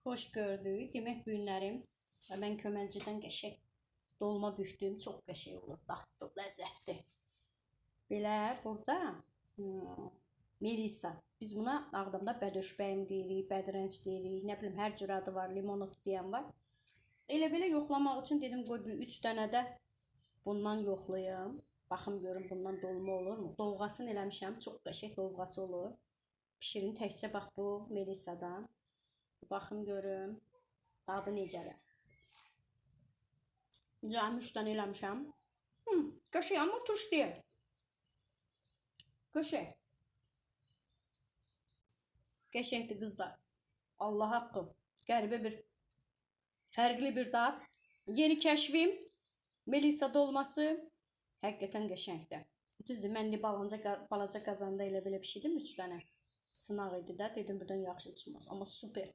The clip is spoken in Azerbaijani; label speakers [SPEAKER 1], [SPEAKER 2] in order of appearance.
[SPEAKER 1] Xoş gördük. Yemək günlərim və mən köməlcidən qəşəng dolma bükdüm. Çox qəşəng olur, dadlı, ləzzətli. Belə burada Melisa. Biz buna Ağdamda bədöşbəyim deyirik, bədrənc deyirik, nə bilim hər cür adı var, limonat deyən var. Elə belə yoxlamaq üçün dedim qoy bir 3 dənə də bundan yoxlayım. Baxım görüm bundan dolma olurmu? Dovğasını eləmişəm, çox qəşəng dovğası olur. Bişirin təkcə bax bu Melisadan. Baxım görüm dadı necədir. Cəmi 3 dənə eləmişəm. Qəşəng amma turş deyil. Qəşəng. Qəşəngdir qızlar. Allah haqqı. Qəribə bir, fərqli bir dad. Yeni kəşfim Melisa dolması həqiqətən qəşəngdir. Düzdür, mən balaca qazanda elə belə pişirdim 3 dənə. Sınaq idi də, dedim buradan yaxşı çıxmaz. Amma super.